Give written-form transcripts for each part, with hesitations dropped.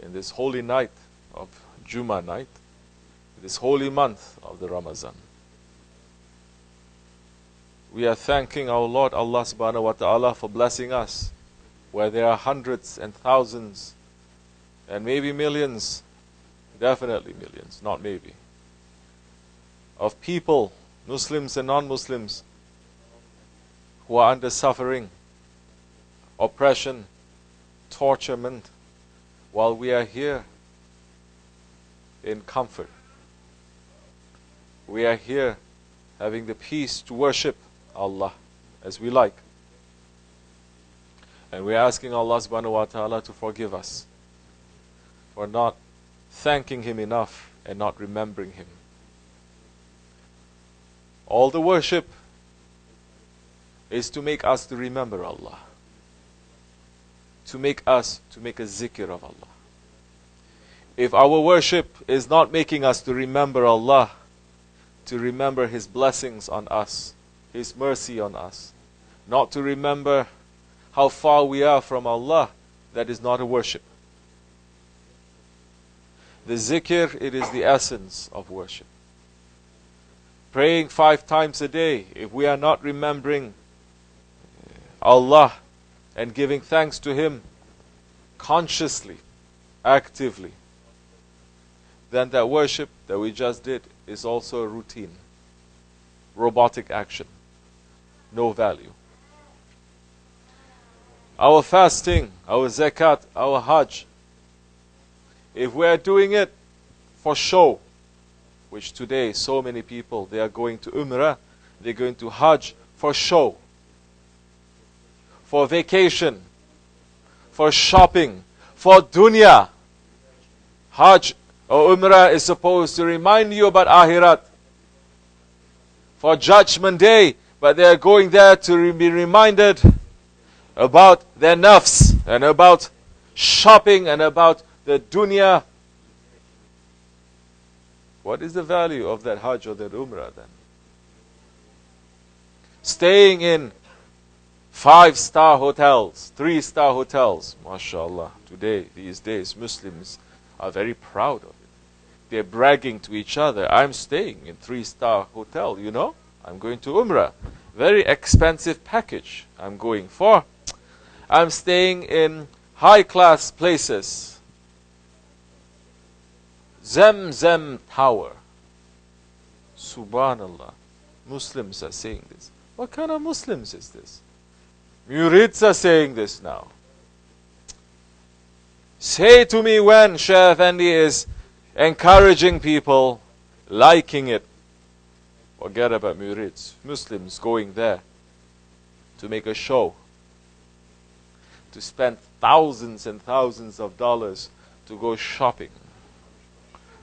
in this holy night of Jummah night, this holy month of the Ramadan. We are thanking our Lord Allah subhanahu wa ta'ala for blessing us, where there are hundreds and thousands and maybe millions, definitely millions, not maybe, of people, Muslims and non-Muslims, who are under suffering, oppression, torturement, while we are here in comfort. We are here having the peace to worship Allah as we like. And we are asking Allah subhanahu wa ta'ala to forgive us for not thanking Him enough and not remembering Him. All the worship is to make us to remember Allah, to make us to make a zikr of Allah. If our worship is not making us to remember Allah, to remember His blessings on us, His mercy on us, not to remember how far we are from Allah, that is not a worship. The zikr, it is the essence of worship. Praying 5 times a day, if we are not remembering Allah and giving thanks to Him consciously, actively, then that worship that we just did is also a routine, robotic action, no value. Our fasting, our zakat, our hajj, if we are doing it for show, which today so many people, they are going to Umrah, they're going to hajj for show, for vacation, for shopping, for dunya. Hajj or Umrah is supposed to remind you about Akhirat, for Judgment Day, but they are going there to be reminded about their nafs and about shopping and about the dunya. What is the value of that Hajj or that Umrah then? Staying in 5-star hotels, 3-star hotels, mashallah. Today, these days, Muslims are very proud of it. They're bragging to each other, I'm staying in 3-star hotel, you know. I'm going to Umrah. Very expensive package I'm going for. I'm staying in high-class places. Zem Tower. Subhanallah. Muslims are saying this. What kind of Muslims is this? Murids are saying this now. Say to me when Shaykh Effendi is encouraging people, liking it. Forget about Murids. Muslims going there to make a show, to spend thousands and thousands of dollars to go shopping,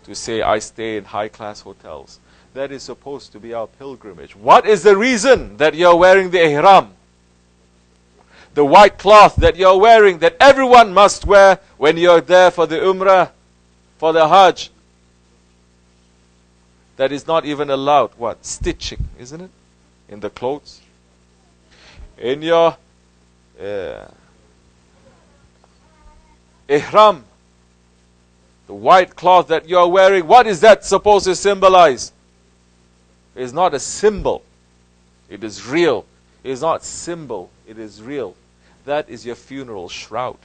to say, I stay in high-class hotels. That is supposed to be our pilgrimage. What is the reason that you're wearing the ihram? The white cloth that you're wearing, that everyone must wear when you're there for the Umrah, for the Hajj. That is not even allowed. What? Stitching, isn't it? In the clothes. In your ihram, the white cloth that you are wearing, what is that supposed to symbolize? It is not a symbol. It is real. It is not symbol. It is real. That is your funeral shroud.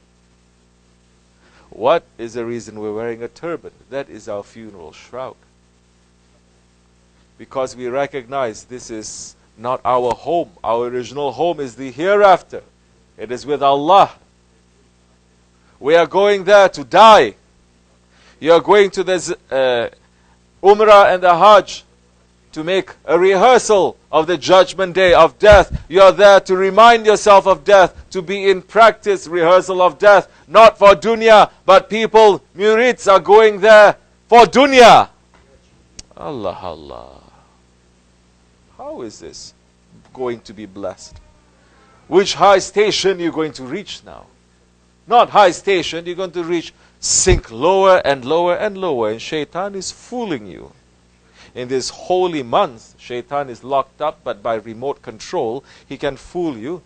What is the reason we're wearing a turban? That is our funeral shroud. Because we recognize this is not our home. Our original home is the hereafter. It is with Allah. We are going there to die. You are going to the Umrah and the Hajj to make a rehearsal of the Judgment Day of death. You are there to remind yourself of death, to be in practice, rehearsal of death, not for dunya, but people, murids, are going there for dunya. Allah, Allah. How is this going to be blessed? Which high station you're going to reach now? Not high station, you're going to reach, sink lower and lower and lower, and shaitan is fooling you. In this holy month, shaitan is locked up, but by remote control, he can fool you,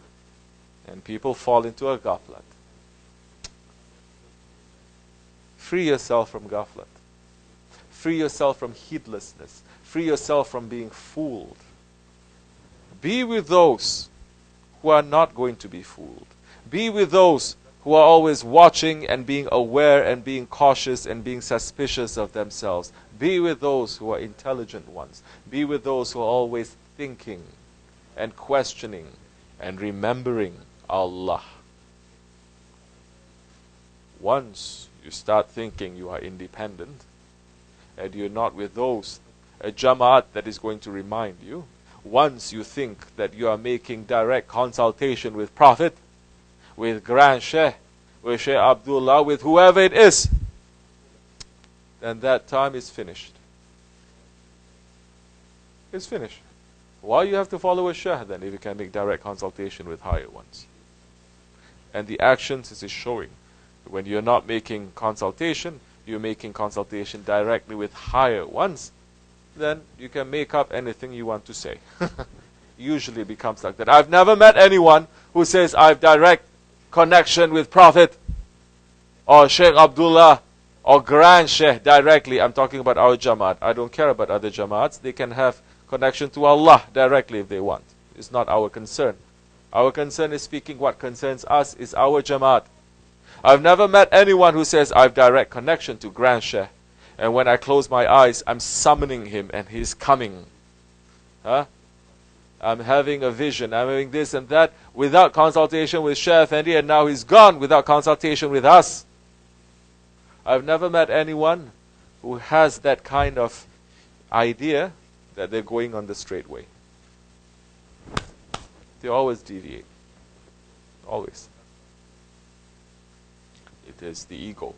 and people fall into a ghaflat. Free yourself from ghaflat. Free yourself from heedlessness. Free yourself from being fooled. Be with those who are not going to be fooled. Be with those who are always watching and being aware and being cautious and being suspicious of themselves. Be with those who are intelligent ones. Be with those who are always thinking and questioning and remembering Allah. Once you start thinking you are independent and you're not with those, a jama'at that is going to remind you, once you think that you are making direct consultation with Prophet, with Grand Sheikh, with Sheikh Abdullah, with whoever it is, then that time is finished. It's finished. Why you have to follow a Sheikh then if you can make direct consultation with higher ones? And the actions is showing. When you're not making consultation, you're making consultation directly with higher ones, then you can make up anything you want to say. Usually it becomes like that. I've never met anyone who says, I've direct connection with Prophet or Sheikh Abdullah or Grand Sheikh directly. I'm talking about our Jamaat. I don't care about other Jamaats. They can have connection to Allah directly if they want. It's not our concern. Our concern is speaking what concerns us is our Jamaat. I've never met anyone who says, I've direct connection to Grand Sheikh, and when I close my eyes, I'm summoning him and he's coming. I'm having a vision, I'm having this and that, without consultation with Sheikh Effendi, and now he's gone without consultation with us. I've never met anyone who has that kind of idea that they're going on the straight way. They always deviate. Always. It is the ego.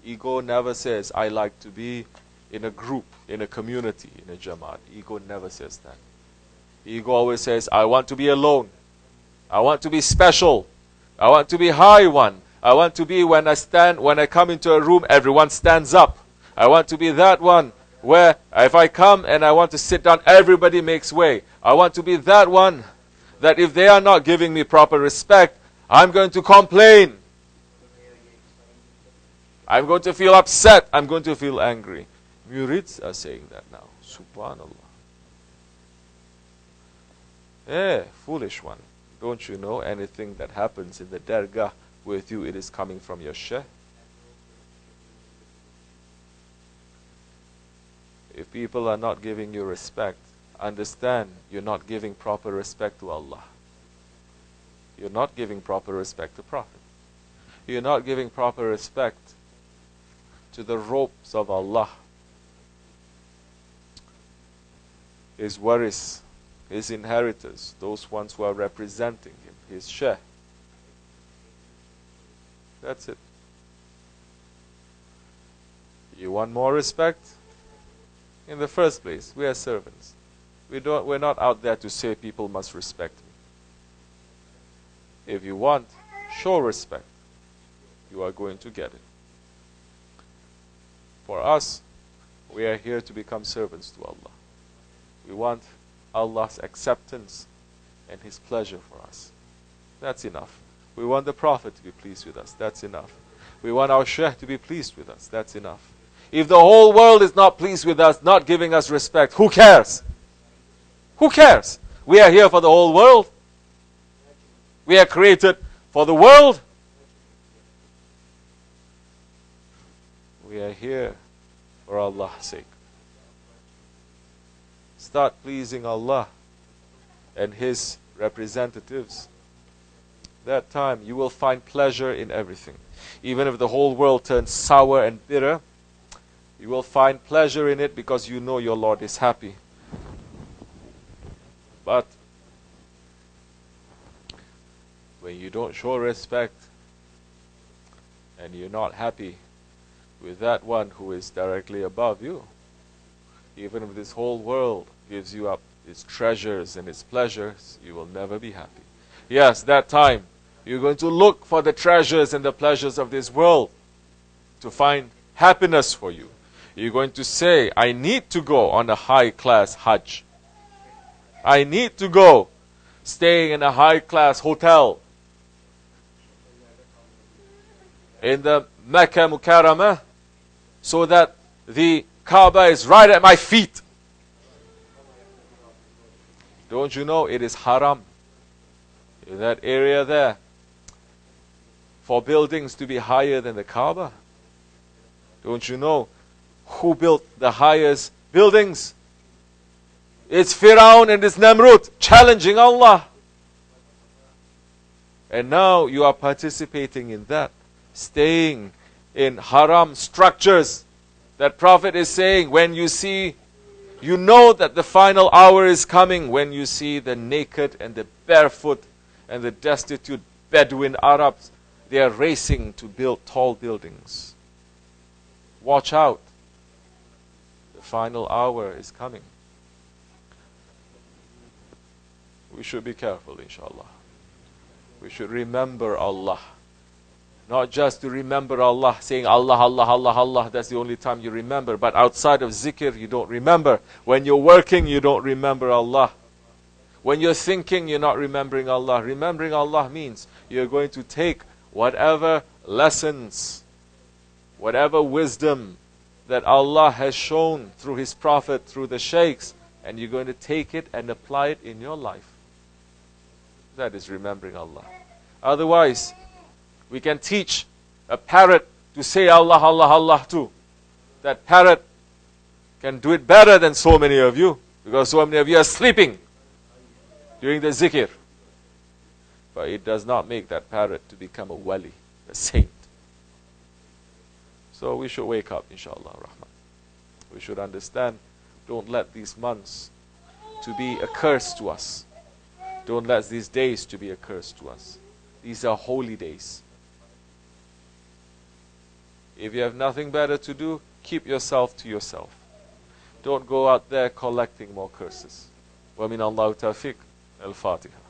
Ego never says, I like to be in a group, in a community, in a Jamaat. Ego never says that. Ego always says, I want to be alone. I want to be special. I want to be high one. I want to be when I come into a room, everyone stands up. I want to be that one where if I come and I want to sit down, everybody makes way. I want to be that one that if they are not giving me proper respect, I'm going to complain. I'm going to feel upset. I'm going to feel angry. Murids are saying that now. Subhanallah. Foolish one. Don't you know anything that happens in the dergah with you, it is coming from your Shaykh? If people are not giving you respect, understand you're not giving proper respect to Allah. You're not giving proper respect to Prophet. You're not giving proper respect to the ropes of Allah. His waris, his inheritors, those ones who are representing him, his Shaykh. That's it. You want more respect? In the first place, we are servants. We're not out there to say people must respect me. If you want, show respect. You are going to get it. For us, we are here to become servants to Allah. We want Allah's acceptance and His pleasure for us. That's enough. We want the Prophet to be pleased with us. That's enough. We want our Shaykh to be pleased with us. That's enough. If the whole world is not pleased with us, not giving us respect, who cares? Who cares? We are here for the whole world. We are created for the world. We are here for Allah's sake. Start pleasing Allah and His representatives. That time you will find pleasure in everything. Even if the whole world turns sour and bitter, you will find pleasure in it because you know your Lord is happy. But when you don't show respect and you're not happy with that one who is directly above you, even if this whole world gives you up its treasures and its pleasures, you will never be happy. Yes, that time you're going to look for the treasures and the pleasures of this world to find happiness for you. You're going to say, I need to go on a high-class Hajj. I need to go staying in a high-class hotel. in the Mecca Mukarramah, so that the Kaaba is right at my feet. Don't you know it is haram in that area there for buildings to be higher than the Kaaba? Don't you know who built the highest buildings? It's Firaun and it's Namrud challenging Allah. And now you are participating in that, staying in haram structures. That Prophet is saying, when you see, you know that the final hour is coming when you see the naked and the barefoot and the destitute Bedouin Arabs. They are racing to build tall buildings. Watch out. The final hour is coming. We should be careful, inshallah. We should remember Allah. Not just to remember Allah, saying Allah, Allah, Allah, Allah, that's the only time you remember. But outside of zikr, you don't remember. When you're working, you don't remember Allah. When you're thinking, you're not remembering Allah. Remembering Allah means you're going to take whatever lessons, whatever wisdom that Allah has shown through His Prophet, through the sheikhs, and you're going to take it and apply it in your life. That is remembering Allah. Otherwise, we can teach a parrot to say Allah, Allah, Allah too. That parrot can do it better than so many of you, because so many of you are sleeping during the zikr. But it does not make that parrot to become a wali, a saint. So we should wake up, inshallah rahman. We should understand, don't let these months to be a curse to us. Don't let these days to be a curse to us. These are holy days. If you have nothing better to do, keep yourself to yourself. Don't go out there collecting more curses. وَمِنَ اللَّهُ تَوْفِيقٍ. Al-Fatiha.